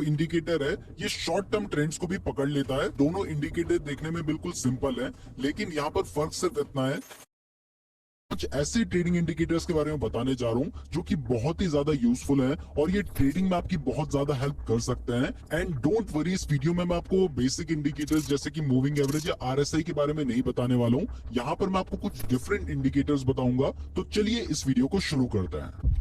Indicator है ये short term trends को भी पकड़ लेता है। दोनों इंडिकेटर देखने में बिल्कुल सिंपल है, लेकिन यहाँ पर फर्क सिर्फ इतना है, कुछ ऐसे ट्रेडिंग इंडिकेटर्स के बारे में बताने जा रहा हूँ जो कि बहुत ही ज्यादा यूजफुल है और ये ट्रेडिंग में आपकी बहुत ज्यादा हेल्प कर सकते हैं। एंड डोंट वरी, इस वीडियो में मैं आपको बेसिक इंडिकेटर्स जैसे कि मूविंग एवरेज या आरएसआई के बारे में नहीं बताने वाला हूँ। यहाँ पर मैं आपको कुछ डिफरेंट इंडिकेटर्स बताऊंगा। तो चलिए इस वीडियो को शुरू करते हैं।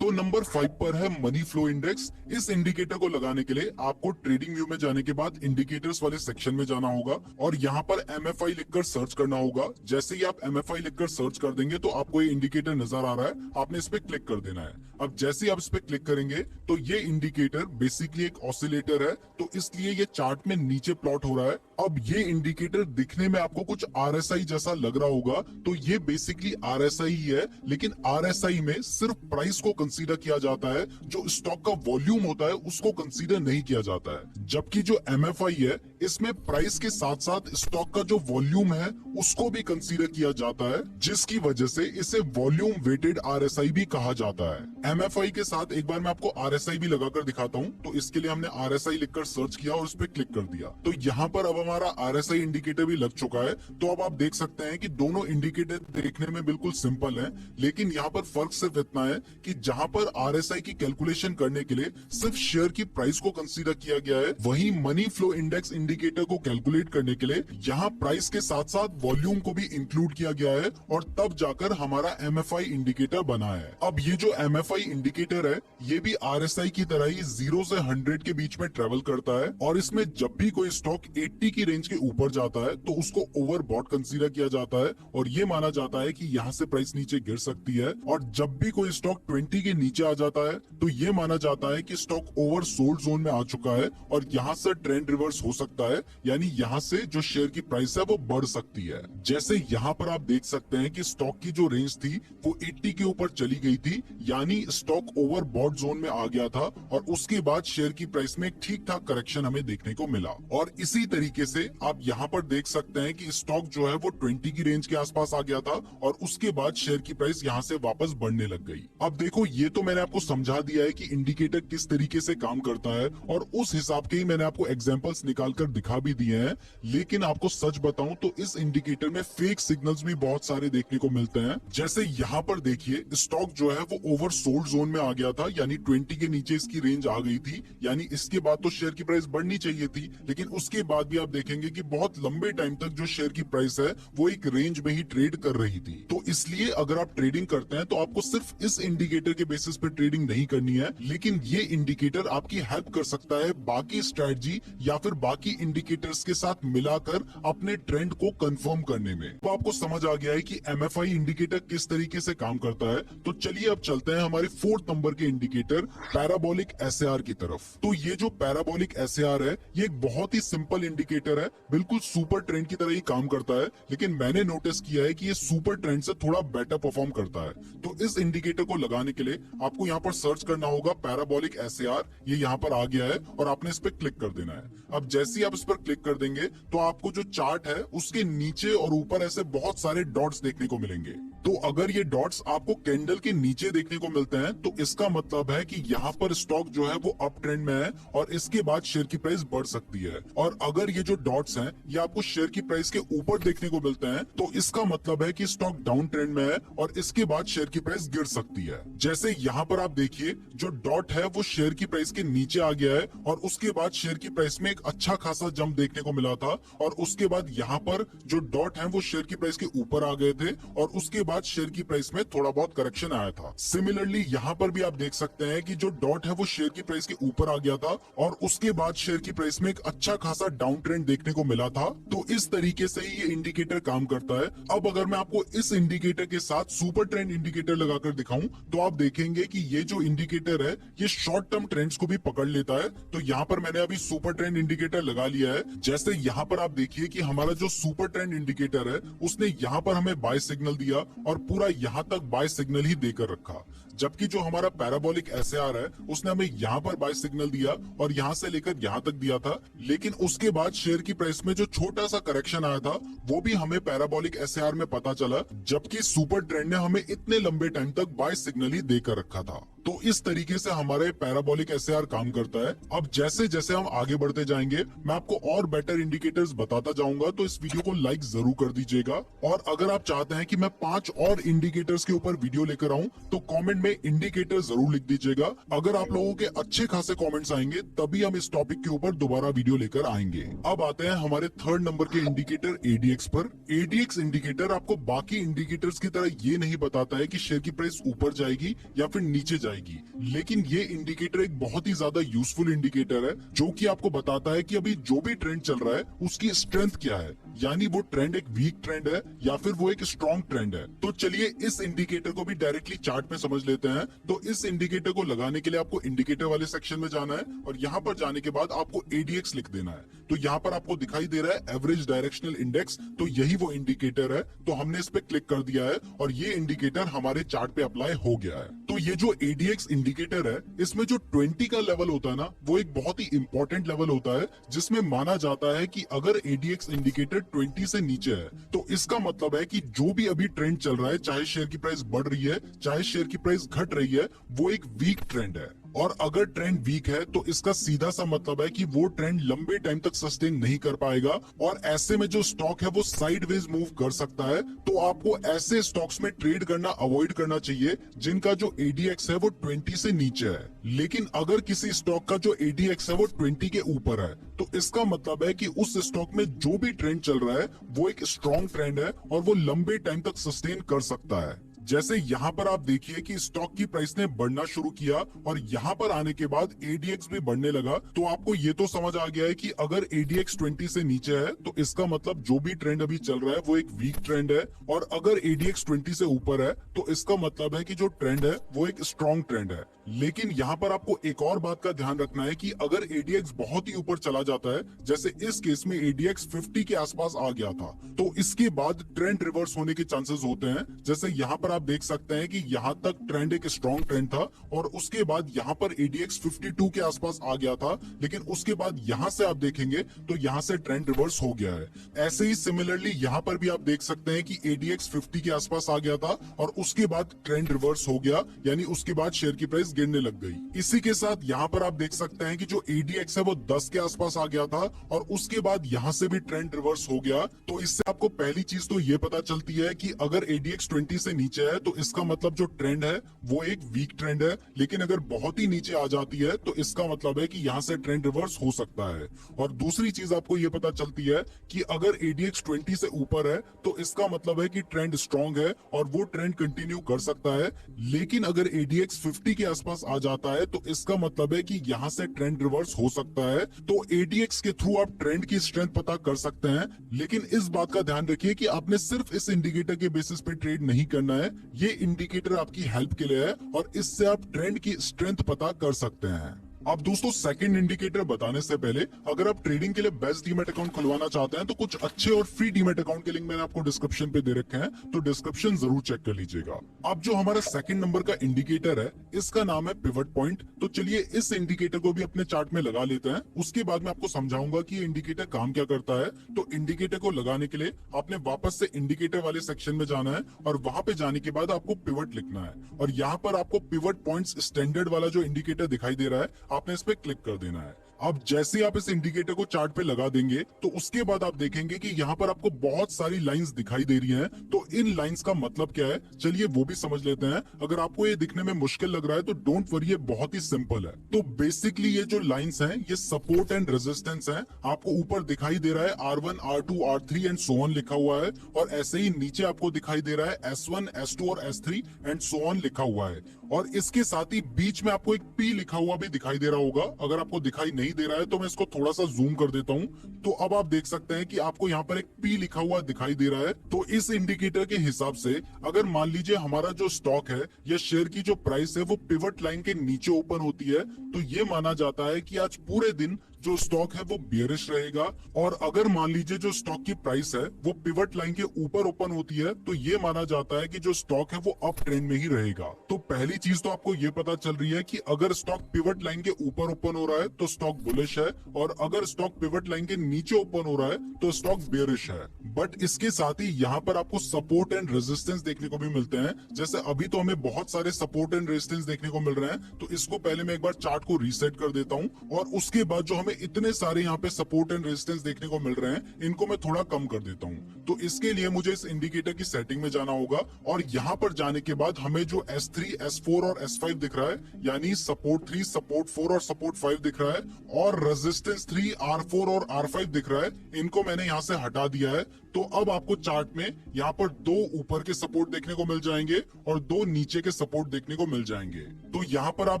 तो नंबर 5 पर है मनी फ्लो इंडेक्स। इस इंडिकेटर को लगाने के लिए आपको ट्रेडिंग व्यू में जाने के बाद इंडिकेटर्स वाले सेक्शन में जाना होगा और यहाँ पर एमएफआई लिखकर सर्च करना होगा। जैसे ही आप एमएफआई लिखकर सर्च कर देंगे तो आपको ये इंडिकेटर नजर आ रहा है, आपने इस पे क्लिक कर देना है। अब जैसे ही आप इस पे क्लिक करेंगे तो ये इंडिकेटर बेसिकली एक ऑसिलेटर है, तो इसलिए ये चार्ट में नीचे प्लॉट हो रहा है। अब ये इंडिकेटर दिखने में आपको कुछ आरएसआई जैसा लग रहा होगा, तो ये बेसिकली आरएसआई ही है, लेकिन आरएसआई में सिर्फ प्राइस को कंसीडर किया जाता है, जो स्टॉक का वॉल्यूम होता है उसको कंसीडर नहीं किया जाता है। जबकि जो एमएफआई है इसमें प्राइस के साथ साथ स्टॉक का जो वॉल्यूम है उसको भी कंसीडर किया जाता है, जिसकी वजह से इसे वॉल्यूम वेटेड आरएसआई भी कहा जाता है। एमएफआई के साथ एक बार मैं आपको आरएसआई भी लगाकर दिखाता हूँ। तो इसके लिए हमने आरएसआई लिखकर सर्च किया और उस पर क्लिक कर दिया, तो यहाँ पर अब हमारा आरएसआई इंडिकेटर भी लग चुका है। तो अब आप देख सकते हैं कि दोनों इंडिकेटर देखने में बिल्कुल सिंपल है, लेकिन यहाँ पर फर्क सिर्फ इतना है कि जहाँ पर आरएसआई की कैलकुलेशन करने के लिए सिर्फ शेयर की प्राइस को कंसीडर किया गया है, वहीं मनी फ्लो इंडेक्स इंडिकेटर को कैलकुलेट करने के लिए यहाँ प्राइस के साथ साथ वॉल्यूम को भी इंक्लूड किया गया है और तब जाकर हमारा एमएफआई इंडिकेटर बना है। अब ये जो एमएफआई इंडिकेटर है ये भी आरएसआई की तरह ही 0 से 100 के बीच में ट्रेवल करता है और इसमें जब भी कोई स्टॉक 80 की रेंज के ऊपर जाता है तो उसको ओवरबॉट कंसीडर किया जाता है और ये माना जाता है कि यहाँ से प्राइस नीचे गिर सकती है। और जब भी कोई स्टॉक 20 के नीचे आ जाता है तो ये माना जाता है कि स्टॉक ओवर सोल्ड जोन में आ चुका है और यहाँ से ट्रेंड रिवर्स हो सकता है, यानी यहाँ से जो शेयर की प्राइस है वो बढ़ सकती है। जैसे यहाँ पर आप देख सकते हैं कि स्टॉक की जो रेंज थी वो 80 के ऊपर चली गई थी, यानी स्टॉक ओवर बॉट जोन में आ गया था और उसके बाद शेयर की प्राइस में एक ठीक ठाक करेक्शन हमें देखने को मिला। और इसी तरीके से आप यहाँ पर देख सकते हैं कि स्टॉक जो है वो 20 की रेंज के आसपास आ गया था और उसके बाद शेयर की प्राइस यहाँ से वापस बढ़ने लग गई। अब देखो, ये तो मैंने आपको समझा दिया है कि इंडिकेटर किस तरीके से काम करता है और उस हिसाब के ही मैंने आपको एग्जांपल्स निकाल कर दिखा भी दिए हैं। लेकिन आपको सच बताऊं तो इस इंडिकेटर में फेक सिग्नल्स भी बहुत सारे देखने को मिलते हैं। जैसे यहाँ पर देखिए, स्टॉक जो है वो ओवर सोल्ड जोन में आ गया था, यानी 20 के नीचे इसकी रेंज आ गई थी, यानी इसके बाद तो शेयर की प्राइस बढ़नी चाहिए थी। लेकिन उसके बाद भी आप देखेंगे कि बहुत लंबे टाइम तक जो शेयर की प्राइस है वो एक रेंज में ही ट्रेड कर रही थी। तो इसलिए अगर आप ट्रेडिंग करते हैं तो आपको सिर्फ इस इंडिकेटर के बेसिस पे ट्रेडिंग नहीं करनी है, लेकिन ये इंडिकेटर आपकी हेल्प कर सकता है बाकी स्ट्रेटजी या फिर बाकी इंडिकेटर्स के साथ मिलाकर अपने ट्रेंड को कंफर्म करने में। तो आपको समझ आ गया है कि एमएफआई इंडिकेटर किस तरीके से काम करता है। तो चलिए अब चलते हैं हमारे 4th नंबर के इंडिकेटर पैराबोलिक एसएआर की तरफ। तो ये जो पैराबोलिक एसएआर है ये एक बहुत ही सिंपल इंडिकेटर है, बिल्कुल सुपर ट्रेंड की तरह ही काम करता है, लेकिन मैंने नोटिस किया है कि ये सुपर ट्रेंड से थोड़ा बेटर परफॉर्म करता है। तो इस इंडिकेटर को लगाने के लिए आपको यहाँ पर सर्च करना होगा पैराबोलिक एसएआर। ये यहाँ पर आ गया है और आपने इस पर क्लिक कर देना है। अब जैसे ही आप इस पर क्लिक कर देंगे तो आपको जो चार्ट है उसके नीचे और ऊपर ऐसे बहुत सारे डॉट्स देखने को मिलेंगे। तो अगर ये डॉट्स आपको कैंडल के नीचे देखने को मिलते हैं तो इसका मतलब है कि यहाँ पर स्टॉक जो है वो अप ट्रेंड में है और इसके बाद शेयर की प्राइस बढ़ सकती है। और अगर ये जो डॉट्स हैं ये आपको शेयर की प्राइस के ऊपर देखने को मिलते हैं तो इसका मतलब है कि स्टॉक डाउन ट्रेंड में है और इसके बाद शेयर की प्राइस गिर सकती है। जैसे यहाँ पर आप देखिए, जो डॉट है वो शेयर की प्राइस के नीचे आ गया है और उसके बाद शेयर की प्राइस में एक अच्छा खासा जंप देखने को मिला था और उसके बाद यहाँ पर जो डॉट है वो शेयर की प्राइस के ऊपर आ गए थे और उसके बाद शेयर की प्राइस में थोड़ा बहुत करेक्शन आया था। सिमिलरली यहाँ पर भी आप देख सकते हैं कि जो डॉट है वो शेयर की प्राइस के ऊपर आ गया था और उसके बाद शेयर की प्राइस में एक अच्छा खासा डाउन ट्रेंड देखने को मिला था। तो इस तरीके से ही ये इंडिकेटर काम करता है। अब अगर मैं आपको इस इंडिकेटर के साथ सुपर ट्रेंड इंडिकेटर लगाकर दिखाऊं तो आप देखेंगे कि ये जो इंडिकेटर है ये शॉर्ट टर्म ट्रेंड्स को भी पकड़ लेता है। तो यहाँ पर मैंने अभी सुपर ट्रेंड इंडिकेटर लगा लिया है। जैसे यहाँ पर आप देखिए कि हमारा जो सुपर ट्रेंड इंडिकेटर है उसने यहाँ पर हमें बाय सिग्नल दिया और पूरा यहाँ तक बाय सिग्नल ही देकर रखा, जबकि जो हमारा पैराबोलिक एसएआर है उसने हमें यहाँ पर बाय सिग्नल दिया और यहाँ से लेकर यहाँ तक दिया था। लेकिन उसके बाद शेयर की प्राइस में जो छोटा सा करेक्शन आया था वो भी हमें पैराबोलिक एसएआर में पता चला, जबकि सुपर ट्रेंड ने हमें इतने लंबे टाइम तक बाय सिग्नल ही देकर रखा था। तो इस तरीके से हमारे पैराबोलिक एसएआर काम करता है। अब जैसे जैसे हम आगे बढ़ते जाएंगे मैं आपको और बेटर इंडिकेटर्स बताता जाऊंगा, तो इस वीडियो को लाइक जरूर कर दीजिएगा। और अगर आप चाहते हैं कि मैं 5 और इंडिकेटर्स के ऊपर वीडियो लेकर आऊं तो कमेंट में इंडिकेटर जरूर लिख दीजिएगा। अगर आप लोगों के अच्छे खासे कमेंट्स आएंगे तभी हम इस टॉपिक के ऊपर दोबारा वीडियो लेकर आएंगे। अब आते हैं हमारे थर्ड नंबर के इंडिकेटर एडीएक्स पर। एडीएक्स इंडिकेटर आपको बाकी इंडिकेटर्स की तरह ये नहीं बताता है कि शेयर की प्राइस ऊपर जाएगी या फिर नीचे जाएगी, लेकिन ये इंडिकेटर एक बहुत ही ज्यादा यूजफुल इंडिकेटर है जो कि आपको बताता है कि अभी जो भी ट्रेंड चल रहा है उसकी स्ट्रेंथ क्या है, यानी वो ट्रेंड एक वीक ट्रेंड है या फिर वो एक स्ट्रॉन्ग ट्रेंड है। तो चलिए इस इंडिकेटर को भी डायरेक्टली चार्ट में समझ लेते हैं। तो इस इंडिकेटर को लगाने के लिए आपको इंडिकेटर वाले सेक्शन में जाना है और यहाँ पर जाने के बाद आपको एडीएक्स लिख देना है। तो यहाँ पर आपको दिखाई दे रहा है एवरेज डायरेक्शनल इंडेक्स, तो यही वो इंडिकेटर है। तो हमने इस पे क्लिक कर दिया है और ये इंडिकेटर हमारे चार्ट पे अप्लाई हो गया है। तो ये जो एडीएक्स इंडिकेटर है इसमें जो 20 का लेवल होता है ना, वो एक बहुत ही इंपॉर्टेंट लेवल होता है जिसमें माना जाता है कि अगर एडीएक्स इंडिकेटर 20 से नीचे है तो इसका मतलब है कि जो भी अभी ट्रेंड चल रहा है, चाहे शेयर की प्राइस बढ़ रही है चाहे शेयर की प्राइस घट रही है, वो एक वीक ट्रेंड है। और अगर ट्रेंड वीक है तो इसका सीधा सा मतलब है कि वो ट्रेंड लंबे टाइम तक सस्टेन नहीं कर पाएगा और ऐसे में जो स्टॉक है वो साइडवेज मूव कर सकता है। तो आपको ऐसे स्टॉक्स में ट्रेड करना अवॉइड करना चाहिए जिनका जो एडीएक्स है वो 20 से नीचे है। लेकिन अगर किसी स्टॉक का जो एडीएक्स है वो 20 के ऊपर है तो इसका मतलब है कि उस स्टॉक में जो भी ट्रेंड चल रहा है वो एक स्ट्रॉन्ग ट्रेंड है और वो लंबे टाइम तक सस्टेन कर सकता है। जैसे यहाँ पर आप देखिए कि स्टॉक की प्राइस ने बढ़ना शुरू किया और यहाँ पर आने के बाद एडीएक्स भी बढ़ने लगा। तो आपको ये तो समझ आ गया है कि अगर एडीएक्स 20 से नीचे है तो इसका मतलब जो भी ट्रेंड अभी चल रहा है वो एक वीक ट्रेंड है, और अगर एडीएक्स 20 से ऊपर है तो इसका मतलब है कि जो ट्रेंड है वो एक स्ट्रॉन्ग ट्रेंड है। लेकिन यहाँ पर आपको एक और बात का ध्यान रखना है कि अगर एडीएक्स बहुत ही ऊपर चला जाता है, जैसे इस केस में एडीएक्स 50 के आसपास आ गया था, तो इसके बाद ट्रेंड रिवर्स होने के चांसेस होते हैं। जैसे यहाँ पर आप देख सकते हैं कि यहाँ तक ट्रेंड एक स्ट्रॉन्ग ट्रेंड था और उसके बाद यहाँ पर एडीएक्स 52 के आसपास आ गया था, लेकिन उसके बाद यहाँ से आप देखेंगे तो यहाँ से ट्रेंड रिवर्स हो गया है। ऐसे ही सिमिलरली यहाँ पर भी आप देख सकते हैं कि एडीएक्स 50 के आसपास आ गया था और उसके बाद ट्रेंड रिवर्स हो गया, यानी उसके बाद शेयर की प्राइस गिरने लग गई। इसी के साथ यहाँ पर आप देख सकते हैं कि जो एडीएक्स है वो 10 के आसपास आ गया था और उसके बाद यहाँ से भी ट्रेंड रिवर्स हो गया। तो इससे आपको पहली चीज तो ये पता चलती है कि अगर एडीएक्स 20 से नीचे है तो इसका मतलब जो ट्रेंड है वो एक वीक ट्रेंड है, लेकिन अगर बहुत ही नीचे आ जाती है तो इसका मतलब है कि यहाँ से ट्रेंड रिवर्स हो सकता है। और दूसरी चीज आपको ये पता चलती है कि अगर एडीएक्स 20 से ऊपर है तो इसका मतलब है कि ट्रेंड स्ट्रॉन्ग है और वो ट्रेंड कंटिन्यू कर सकता है। लेकिन अगर एडीएक्स 50 के आसपास आ जाता है तो इसका मतलब है कि यहाँ से ट्रेंड रिवर्स हो सकता है। तो एडीएक्स के थ्रू आप ट्रेंड की स्ट्रेंथ पता कर सकते हैं, लेकिन इस बात का ध्यान रखिए कि आपने सिर्फ इस इंडिकेटर के बेसिस पे ट्रेड नहीं करना है। ये इंडिकेटर आपकी हेल्प के लिए है और इससे आप ट्रेंड की स्ट्रेंथ पता कर सकते हैं। अब दोस्तों सेकंड इंडिकेटर बताने से पहले अगर आप ट्रेडिंग के लिए बेस्ट डीमैट अकाउंट खुलवाना चाहते हैं तो कुछ अच्छे और फ्री डीमैट अकाउंट के लिंक मैंने आपको डिस्क्रिप्शन पे दे रखे हैं, तो डिस्क्रिप्शन जरूर चेक कर लीजिएगा। अब जो हमारा सेकंड नंबर का इंडिकेटर है इसका नाम है पिवट पॉइंट। तो चलिए इस इंडिकेटर को भी अपने चार्ट में लगा लेते हैं, उसके बाद मैं आपको समझाऊंगा कि ये इंडिकेटर काम क्या करता है। तो इंडिकेटर को लगाने के लिए आपने वापस से इंडिकेटर वाले सेक्शन में जाना है और वहां पे जाने के बाद आपको पिवट लिखना है और यहाँ पर आपको पिवट पॉइंट्स स्टैंडर्ड वाला जो इंडिकेटर दिखाई दे रहा है आपने इस पे क्लिक कर देना है। अब जैसे आप इस इंडिकेटर को चार्ट पे लगा देंगे तो उसके बाद आप देखेंगे कि यहाँ पर आपको बहुत सारी लाइंस दिखाई दे रही हैं। तो इन लाइंस का मतलब क्या है, चलिए वो भी समझ लेते हैं। अगर आपको ये दिखने में मुश्किल लग रहा है तो डोंट वरी, ये बहुत ही सिंपल है। तो बेसिकली ये जो लाइंस हैं ये सपोर्ट एंड रेजिस्टेंस हैं। आपको ऊपर दिखाई दे रहा है R1, R2, R3 and so on लिखा हुआ है और ऐसे ही नीचे आपको दिखाई दे रहा है S1, S2 और S3 एंड सो ऑन लिखा हुआ है। और इसके साथ ही बीच में आपको एक P लिखा हुआ भी दिखाई दे रहा होगा। अगर आपको दिखाई नहीं दे रहा है तो मैं इसको थोड़ा सा जूम कर देता हूं, तो अब आप देख सकते हैं कि आपको यहाँ पर एक P लिखा हुआ दिखाई दे रहा है। तो इस इंडिकेटर के हिसाब से अगर मान लीजिए हमारा जो स्टॉक है या शेयर की जो प्राइस है वो पिवट लाइन के नीचे ओपन होती है तो ये माना जाता है कि आज पूरे दिन जो स्टॉक है वो बेयरिश रहेगा। और अगर मान लीजिए जो स्टॉक की प्राइस है वो पिवट लाइन के ऊपर ओपन होती है तो ये माना जाता है कि जो स्टॉक है वो अप ट्रेंड में ही रहेगा। तो पहली चीज तो आपको ये पता चल रही है कि अगर स्टॉक पिवट लाइन के ऊपर ओपन हो रहा है तो स्टॉक बुलिश है, और अगर स्टॉक पिवट लाइन के नीचे ओपन हो रहा है तो स्टॉक बेयरिश है। बट इसके साथ ही यहाँ पर आपको सपोर्ट एंड रेजिस्टेंस देखने को भी मिलते हैं। जैसे अभी तो हमें बहुत सारे सपोर्ट एंड रेजिस्टेंस देखने को मिल रहे हैं, तो इसको पहले मैं एक बार चार्ट को रीसेट कर देता हूँ, और उसके बाद जो हमें इतने सारे यहाँ पे सपोर्ट एंड रेजिस्टेंस देखने को मिल रहे हैं इनको मैं थोड़ा कम कर देता हूँ। तो इसके लिए मुझे इस इंडिकेटर की सेटिंग में जाना होगा, और यहाँ पर जाने के बाद हमें जो S3, S4 और S5 दिख रहा है, यानी सपोर्ट 3, सपोर्ट 4 और सपोर्ट 5 दिख रहा है, और रेजिस्टेंस 3, R4 और R5 दिख रहा है, इनको मैंने यहाँ से हटा दिया है। तो अब आपको चार्ट में यहाँ पर 2 ऊपर के सपोर्ट देखने को मिल जाएंगे और 2 नीचे के सपोर्ट देखने को मिल जाएंगे। तो यहाँ पर आप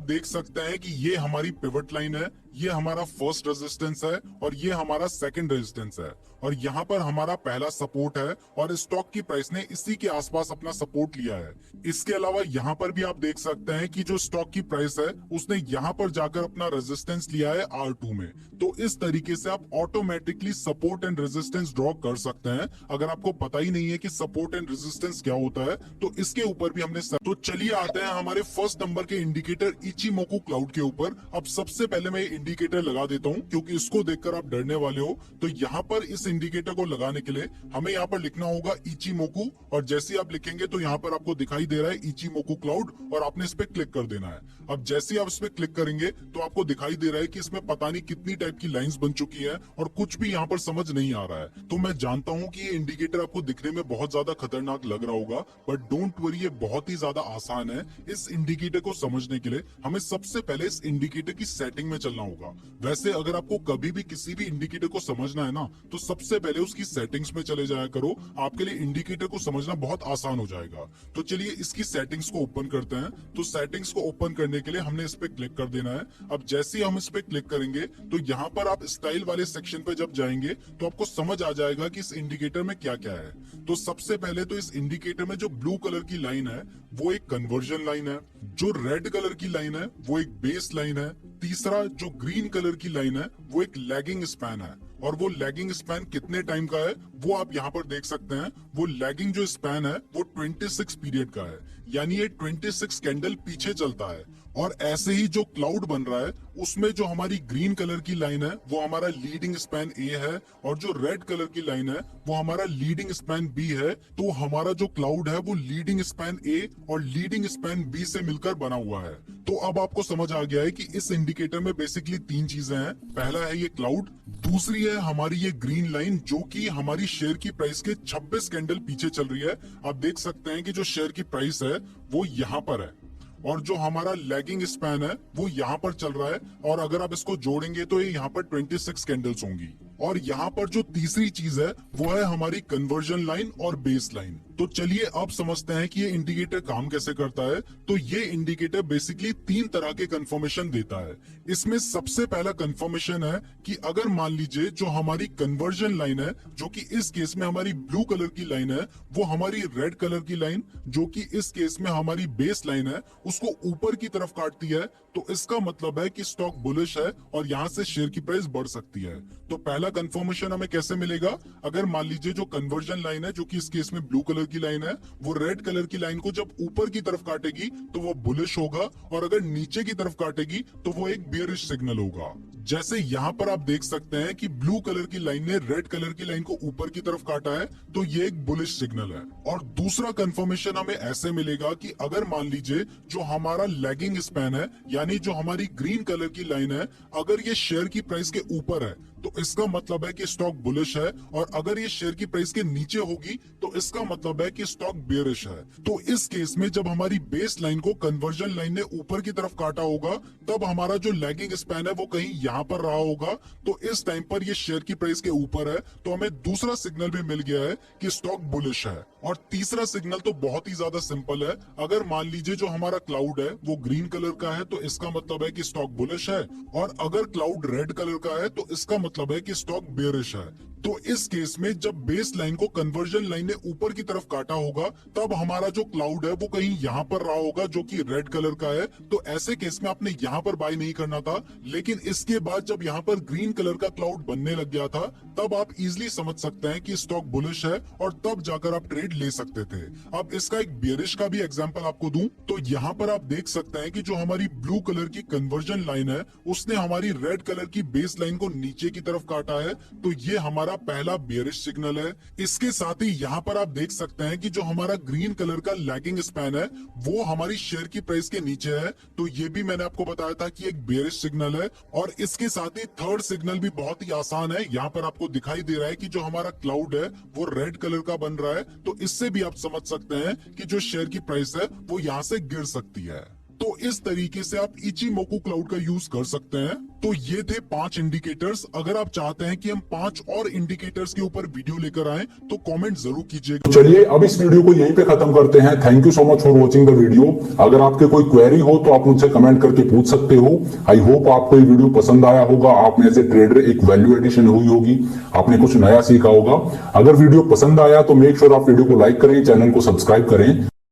देख सकते हैं कि ये हमारी पिवट लाइन है, ये हमारा फर्स्ट रेजिस्टेंस है, और ये हमारा सेकंड रेजिस्टेंस है, और यहाँ पर हमारा पहला सपोर्ट है, और स्टॉक की प्राइस ने इसी के आसपास अपना सपोर्ट लिया है। इसके अलावा यहाँ पर भी आप देख सकते हैं कि जो स्टॉक की प्राइस है उसने यहाँ पर जाकर अपना रेजिस्टेंस लिया है R2 में। तो इस तरीके से आप automatically support and resistance draw कर सकते हैं। अगर आपको पता ही नहीं है कि सपोर्ट एंड रेजिस्टेंस क्या होता है तो इसके ऊपर भी हमने तो चलिए आते हैं हमारे फर्स्ट नंबर के इंडिकेटर इचिमोकू क्लाउड के ऊपर। अब सबसे पहले मैं इंडिकेटर लगा देता हूं, क्योंकि इसको देखकर आप डरने वाले हो। तो यहाँ पर इस इंडिकेटर को लगाने के लिए हमें यहाँ पर लिखना होगा इचिमोकू, और जैसे ही आप लिखेंगे तो यहाँ पर आपको दिखाई दे रहा है इचिमोकू क्लाउड, और आपने इस पे क्लिक कर देना है। अब जैसे ही आप इस पे क्लिक करेंगे तो आपको दिखाई दे रहा है कि इसमें पता नहीं कितनी टाइप की लाइंस बन चुकी है, और कुछ भी यहाँ पर समझ नहीं आ रहा है। तो मैं जानता हूँ कि ये इंडिकेटर आपको दिखने में बहुत ज्यादा खतरनाक लग रहा होगा, बट डोंट वरी, ये बहुत ही ज्यादा आसान है। इस इंडिकेटर को समझने के लिए हमें सबसे पहले इस इंडिकेटर की सेटिंग में चलना होगा। वैसे अगर आपको कभी भी किसी भी इंडिकेटर को समझना है ना, तो सबसे पहले उसकी सेटिंग्स में चले जाया करो, आपके लिए इंडिकेटर को समझना बहुत आसान हो जाएगा। तो चलिए इसकी सेटिंग्स को ओपन करते हैं। तो सेटिंग्स को ओपन करने के लिए हमने इस पे क्लिक कर देना है। अब जैसे ही हम इस पे क्लिक करेंगे तो यहाँ पर आप स्टाइल वाले सेक्शन पे जब जाएंगे तो आपको समझ आ जाएगा कि इस इंडिकेटर में क्या क्या है। तो सबसे पहले तो इस इंडिकेटर में जो ब्लू कलर की लाइन है वो एक कन्वर्जन लाइन है, जो रेड कलर की लाइन है वो एक बेस लाइन है, तीसरा जो ग्रीन कलर की लाइन है वो एक लैगिंग स्पैन है, और वो लैगिंग स्पैन कितने टाइम का है वो आप यहाँ पर देख सकते हैं। वो लैगिंग जो स्पैन है वो 26 पीरियड का है, यानी ये 26 कैंडल पीछे चलता है। और ऐसे ही जो क्लाउड बन रहा है उसमें जो हमारी ग्रीन कलर की लाइन है वो हमारा लीडिंग स्पैन ए है, और जो रेड कलर की लाइन है वो हमारा लीडिंग स्पैन बी है। तो हमारा जो क्लाउड है वो लीडिंग स्पैन ए और लीडिंग स्पैन बी से मिलकर बना हुआ है। तो अब आपको समझ आ गया है कि इस इंडिकेटर में बेसिकली 3 चीजें हैं। पहला है ये क्लाउड, दूसरी है हमारी ये ग्रीन लाइन जो कि हमारी शेयर की प्राइस के 26 कैंडल पीछे चल रही है। आप देख सकते हैं कि जो शेयर की प्राइस है वो यहाँ पर है, और जो हमारा लैगिंग स्पैन है वो यहाँ पर चल रहा है, और अगर आप इसको जोड़ेंगे तो ये यहाँ पर 26 कैंडल्स होंगी। और यहाँ पर जो तीसरी चीज है वो है हमारी कन्वर्जन लाइन और बेस लाइन। तो चलिए अब समझते हैं कि ये इंडिकेटर काम कैसे करता है। तो ये इंडिकेटर बेसिकली 3 तरह के कंफर्मेशन देता है। इसमें सबसे पहला कंफर्मेशन है कि अगर मान लीजिए जो हमारी कन्वर्जन लाइन है, जो कि इस केस में हमारी ब्लू कलर की लाइन है, वो हमारी रेड कलर की लाइन जो कि इस केस में हमारी बेस लाइन है, उसको ऊपर की तरफ काटती है, तो इसका मतलब है कि स्टॉक बुलिश है और यहाँ से शेयर की प्राइस बढ़ सकती है। तो पहला कंफर्मेशन हमें कैसे मिलेगा? अगर मान लीजिए जो कन्वर्जन लाइन है जो कि इस केस में ब्लू कलर की लाइन है, वो रेड कलर की लाइन को जब ऊपर की तरफ काटेगी तो वो बुलिश होगा, और अगर नीचे की तरफ काटेगी तो वो एक बेयरिश सिग्नल होगा। जैसे यहाँ पर आप देख सकते हैं कि ब्लू कलर की लाइन ने रेड कलर की लाइन को ऊपर की तरफ काटा है, तो ये एक बुलिश सिग्नल है। और दूसरा कंफर्मेशन हमें ऐसे मिलेगा कि अगर मान लीजिए जो हमारा लैगिंग स्पैन है, यानी जो हमारी ग्रीन कलर की लाइन है, अगर ये शेयर की प्राइस के ऊपर है तो इसका मतलब है कि स्टॉक बुलिश है, और अगर ये शेयर की प्राइस के नीचे होगी तो इसका मतलब है कि स्टॉक बेयरिश है। तो इस केस में जब हमारी बेस लाइन को कन्वर्जन लाइन ने ऊपर की तरफ काटा होगा, तब हमारा जो लैगिंग स्पैन है वो कहीं यहाँ पर रहा होगा, तो इस टाइम पर ये शेयर की प्राइस के ऊपर है, तो हमें दूसरा सिग्नल भी मिल गया है कि स्टॉक बुलिश है। और तीसरा सिग्नल तो बहुत ही ज्यादा सिंपल है। अगर मान लीजिए जो हमारा क्लाउड है वो ग्रीन कलर का है, तो इसका मतलब है कि स्टॉक बुलिश है, और अगर क्लाउड रेड कलर का है तो इसका मतलब है कि स्टॉक बेयरिश है। तो इस केस में जब बेस लाइन को कन्वर्जन लाइन ने ऊपर की तरफ काटा होगा तब हमारा जो क्लाउड है वो कहीं यहाँ पर रहा होगा जो कि रेड कलर का है। तो ऐसे केस में आपने यहाँ पर बाय नहीं करना था, लेकिन इसके बाद जब यहाँ पर ग्रीन कलर का क्लाउड बनने लग गया था तब आप इजिली समझ सकते हैं कि स्टॉक बुलिश है और तब जाकर आप ट्रेड ले सकते थे। अब इसका एक बेरिश का भी एग्जांपल आपको दूं तो यहाँ पर आप देख सकते हैं कि जो हमारी ब्लू कलर की कन्वर्जन लाइन है उसने हमारी रेड कलर की बेस लाइन को नीचे की तरफ काटा है। तो ये हमारा पहला बेरिश सिग्नल है। इसके साथ ही यहाँ पर आप देख सकते हैं कि जो हमारा ग्रीन कलर का लैगिंग स्पैन है वो हमारी शेयर की प्राइस के नीचे है। तो ये भी मैंने आपको बताया था कि एक बेरिश सिग्नल है। और इसके साथ ही थर्ड सिग्नल भी बहुत ही आसान है। यहाँ पर आपको दिखाई दे रहा है कि जो हमारा क्लाउड है वो रेड कलर का बन रहा है। तो इससे भी आप समझ सकते हैं कि जो शेयर की प्राइस है वो यहाँ से गिर सकती है। तो इस तरीके से आप इचिमोकू क्लाउड का यूज कर सकते हैं। तो ये थे 5 इंडिकेटर्स। अगर आप चाहते हैं कि हम 5 और इंडिकेटर्स के ऊपर वीडियो लेकर आए तो कमेंट जरूर कीजिएगा। चलिए अब इस वीडियो को यहीं पे खत्म करते हैं। Thank you so much for watching the video. अगर आपके कोई क्वेरी हो तो आप मुझसे कमेंट करके पूछ सकते हो। आई होप आपको ये वीडियो पसंद आया होगा। आप में एज ए ट्रेडर एक वैल्यू एडिशन हुई होगी, आपने कुछ नया सीखा होगा। अगर वीडियो पसंद आया तो मेक श्योर आप वीडियो को लाइक करें, चैनल को सब्सक्राइब करें।